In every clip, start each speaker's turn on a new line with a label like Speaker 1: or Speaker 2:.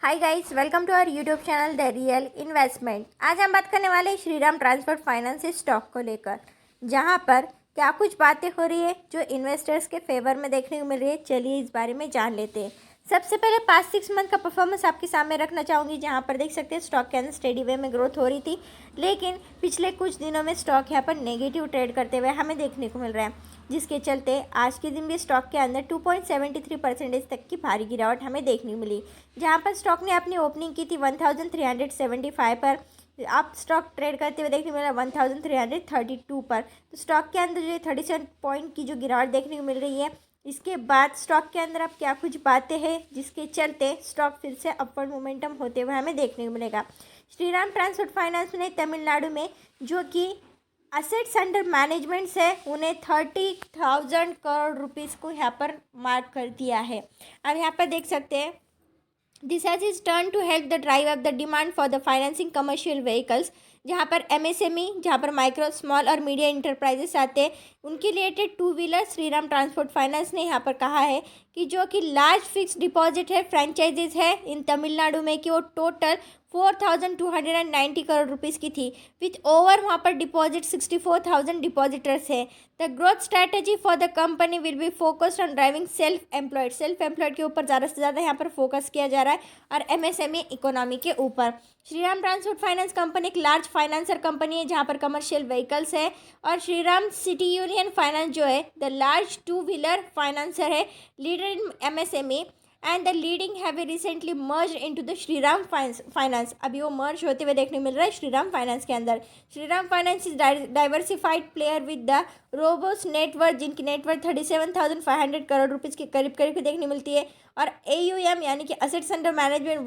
Speaker 1: Hi guys, welcome to our YouTube channel the real investment. आज हम बात करने वाले हैं श्रीराम ट्रांसपोर्ट फाइनेंस स्टॉक को लेकर, जहां पर क्या कुछ बातें हो रही है जो इन्वेस्टर्स के फेवर में देखने को मिल रही है। चलिए इस बारे में जान लेते हैं। सबसे पहले 5-6 मंथ का परफॉर्मेंस आपके सामने रखना चाहूँगी, जहां पर देख सकते हैं स्टॉक के अंदर स्टेडी वे में ग्रोथ हो रही थी, लेकिन पिछले कुछ दिनों में स्टॉक यहाँ पर नेगेटिव ट्रेड करते हुए हमें देखने को मिल रहा है, जिसके चलते आज के दिन भी स्टॉक के अंदर 2.73% तक की भारी गिरावट हमें देखने को मिली। जहां पर स्टॉक ने अपनी ओपनिंग की थी 1375 पर, आप स्टॉक ट्रेड करते हुए देखने को मिला 1332 पर। तो स्टॉक के अंदर जो 37 पॉइंट की जो गिरावट देखने को मिल रही है, इसके बाद स्टॉक के अंदर अब क्या कुछ बातें हैं जिसके चलते स्टॉक फिर से अपवर्ड मोमेंटम होते हुए हमें देखने को मिलेगा। श्रीराम ट्रांसपोर्ट फाइनेंस ने तमिलनाडु में जो कि असेट्स अंडर मैनेजमेंट से उन्हें 30,000 करोड़ रुपीज़ को यहाँ पर मार्क कर दिया है। अब यहाँ पर देख सकते हैं this has is turn to help the drive up the demand for the financing commercial vehicles, जहाँ पर एमएसएमई, जहाँ पर माइक्रो स्मॉल और मीडियम इंटरप्राइजेस आते हैं, उनके related two wheeler Shriram transport finance ने यहाँ पर कहा है कि जो कि लार्ज फिक्स डिपॉजिट है, फ्रेंचाइजीज है इन तमिलनाडु में, कि वो टोटल 4,290 करोड़ रुपीज़ की थी, विथ ओवर वहाँ पर डिपॉजिट 64,000 डिपॉजिटर्स है। The growth strategy for the company will be focused on driving self employed के ऊपर ज़्यादा से ज़्यादा यहाँ पर फोकस किया जा रहा है, और एमएसएमई इकोनॉमी के ऊपर। श्रीराम ट्रांसपोर्ट फाइनेंस कंपनी एक लार्ज फाइनेंसर कंपनी है जहाँ पर कमर्शियल व्हीकल्स है, और श्रीराम सिटी यूनियन फाइनेंस जो है the large two wheeler financer है, leader in MSME and the leading have recently merge into the Shriram finance. अभी वो मर्ज होते हुए देखने मिल रहा है श्रीराम फाइनेंस के अंदर। Shriram finance is diversified player with the robust net worth, जिनकी नेटवर्थ 37,500 करोड़ रुपीज़ के करीब करीब देखने मिलती है, और AUM यानी कि assets under management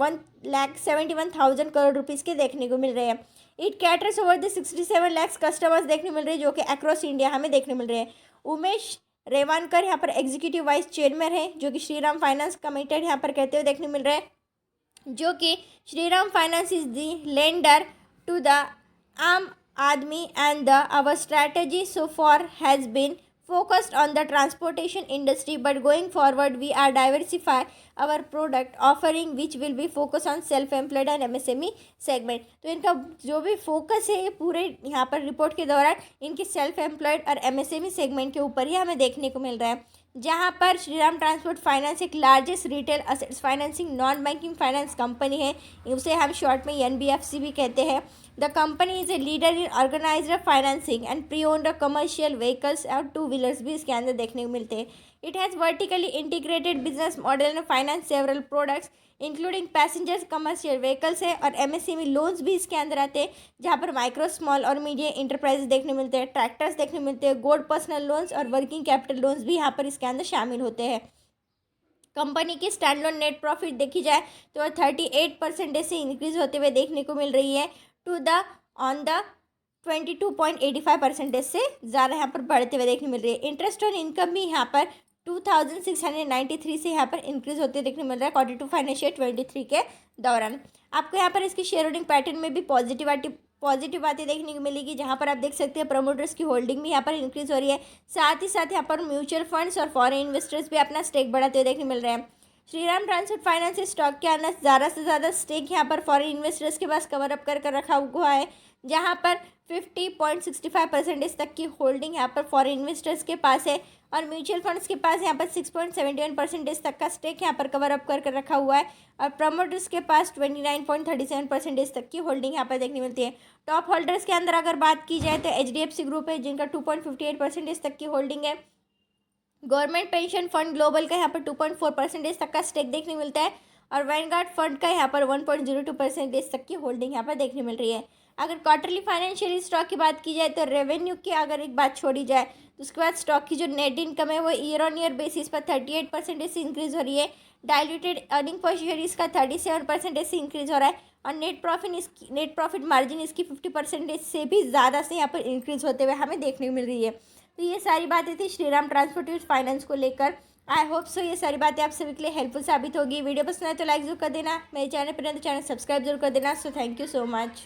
Speaker 1: 1,71,000 crore rupees के देखने को मिल रहे हैं। It caters over the 67 lakh customers देखने मिल रहे हैं, जो कि अक्रॉस इंडिया हमें देखने मिल रहे हैं। उमेश रेवानकर यहाँ पर एग्जीक्यूटिव वाइस चेयरमैन है, जो कि श्रीराम फाइनेंस कमिटेड यहाँ पर कहते हुए देखने मिल रहे हैं, जो कि Shriram finance is the lender to the aam aadmi and the our strategy so far has been focused on the transportation industry, but going forward we are diversify our product offering which will be focused on self employed and MSME segment। तो इनका जो भी focus है ये पूरे यहाँ पर report के दौरान इनके सेल्फ एम्प्लॉयड और MSME सेगमेंट के ऊपर ही हमें देखने को मिल रहा है, जहाँ पर श्रीराम ट्रांसपोर्ट फाइनेंस एक largest retail assets financing non banking finance company है, उसे हम शॉर्ट में NBFC भी कहते हैं। The company is a leader in organised financing and pre owned commercial vehicles और टू व्हीलर्स भी इसके अंदर देखने को मिलते हैं। It has vertically integrated business model and finance several products including passengers commercial vehicles है, और MSME लोन्स भी इसके अंदर आते हैं, जहाँ पर माइक्रो स्मॉल और मीडियम इंटरप्राइज देखने मिलते हैं, ट्रैक्टर्स देखने मिलते हैं, गोल्ड पर्सनल लोन्स और वर्किंग कैपिटल लोन्स भी यहाँ पर इसके अंदर शामिल होते हैं। कंपनी की स्टैंडअलोन नेट प्रॉफिट देखी जाए तो 38% से इंक्रीज होते हुए देखने को मिल रही है टू द ऑन द 22.85% से ज़्यादा यहाँ पर बढ़ते हुए देखने मिल रही है। इंटरेस्ट ऑन इनकम भी यहाँ पर 2,693 से यहाँ पर इंक्रीज होते देखने मिल रहा है Q2 फाइनेंशियल 23 के दौरान। आपको यहाँ पर इसकी शेयर होल्डिंग पैटर्न में भी पॉजिटिव बातें देखने को मिलेगी, जहाँ पर आप देख सकते हैं प्रमोटर्स की होल्डिंग भी यहाँ पर इंक्रीज हो रही है, साथ ही साथ यहाँ पर म्यूचुअल फंड्स और फॉरेन इन्वेस्टर्स भी अपना स्टेक बढ़ाते हुए देखने मिल रहे हैं। श्रीराम ट्रांसपोर्ट फाइनेंस स्टॉक के अंदर ज़्यादा से ज़्यादा स्टेक यहाँ पर फॉरेन इन्वेस्टर्स के पास कवर अप कर रखा हुआ है, जहाँ पर 50.65% तक की होल्डिंग यहाँ पर फॉरेन इन्वेस्टर्स के पास है, और म्यूचुअल फंड्स के पास यहाँ पर 6.71% तक का स्टेक यहाँ पर कवर अप कर रखा हुआ है, और प्रमोटर्स के पास 29.37% तक की होल्डिंग यहाँ पर देखने मिलती है। टॉप होल्डर्स के अंदर अगर बात की जाए तो HDFC ग्रुप है, जिनका 2.58% तक की होल्डिंग है। गवर्नमेंट पेंशन फंड ग्लोबल का यहाँ पर 2.4% तक का स्टेक देखने मिलता है, और वैनगार्ड फंड का यहाँ पर 1.02% तक की होल्डिंग यहाँ पर देखने मिल रही है। अगर क्वार्टरली फाइनेंशियल स्टॉक की बात की जाए तो रेवेन्यू की अगर एक बात छोड़ी जाए तो उसके बाद स्टॉक की जो नेट इनकम है वो ईयर ऑन ईयर बेसिस पर 38% से इंक्रीज हो रही है। डाइल्यूटेड अर्निंग पर शेयर इसका 37% से इंक्रीज हो रहा है, और नेट प्रॉफिट मार्जिन इसकी 50% से भी ज़्यादा से यहाँ पर इंक्रीज होते हुए हमें देखने को मिल रही है। तो ये सारी बातें थी श्रीराम ट्रांसपोर्ट फाइनेंस को लेकर। आई होप सो ये सारी बातें आप सभी के लिए हेल्पफुल साबित होगी। वीडियो पसंद आए तो लाइक जरूर कर देना, मेरे चैनल पर नहीं तो चैनल सब्सक्राइब जरूर कर देना। So thank you so much.